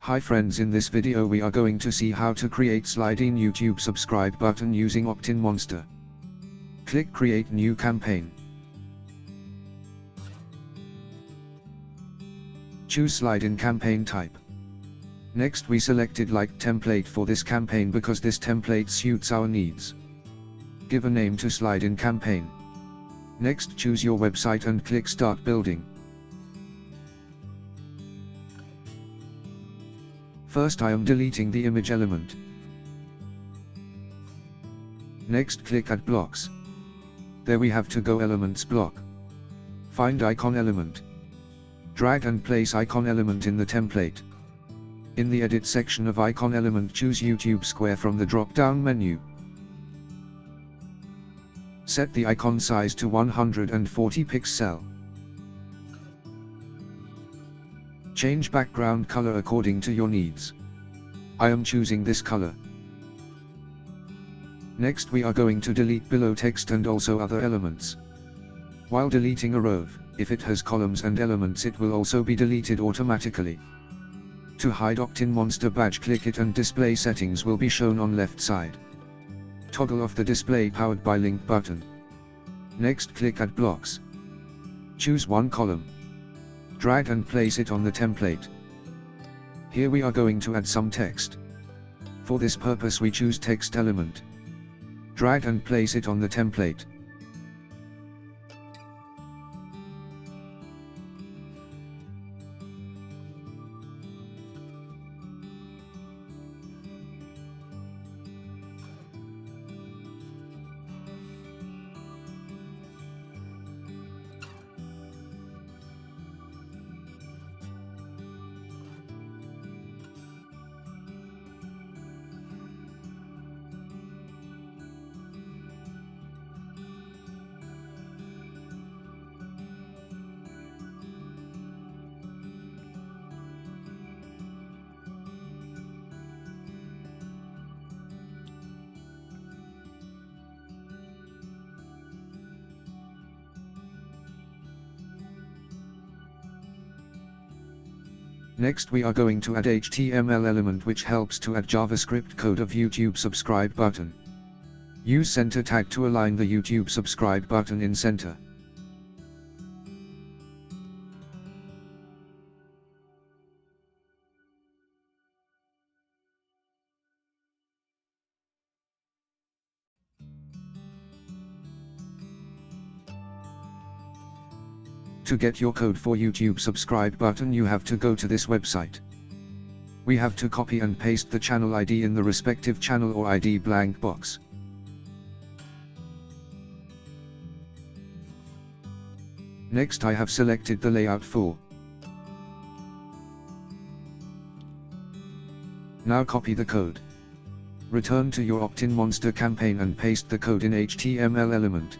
Hi friends, in this video we are going to see how to create Slidein YouTube subscribe button using OptinMonster. Click Create New Campaign. Choose Slidein campaign type. Next we selected like template for this campaign because this template suits our needs. Give a name to Slidein campaign. Next choose your website and click Start Building. First I am deleting the image element. Next click Add Blocks. There we have to go Elements block. Find icon element. Drag and place icon element in the template. In the edit section of icon element choose YouTube square from the drop down menu. Set the icon size to 140 pixel. Change background color according to your needs. I am choosing this color. Next we are going to delete below text and also other elements. While deleting a row, if it has columns and elements it will also be deleted automatically. To hide OptinMonster badge click it and display settings will be shown on left side. Toggle off the display powered by link button. Next click Add Blocks. Choose one column. Drag and place it on the template. Here we are going to add some text. For this purpose we choose text element. Drag and place it on the template. Next we are going to add HTML element which helps to add JavaScript code of YouTube subscribe button. Use center tag to align the YouTube subscribe button in center. To get your code for YouTube subscribe button you have to go to this website. We have to copy and paste the channel ID in the respective channel or ID blank box. Next I have selected the layout for. Now copy the code. Return to your OptinMonster campaign and paste the code in HTML element.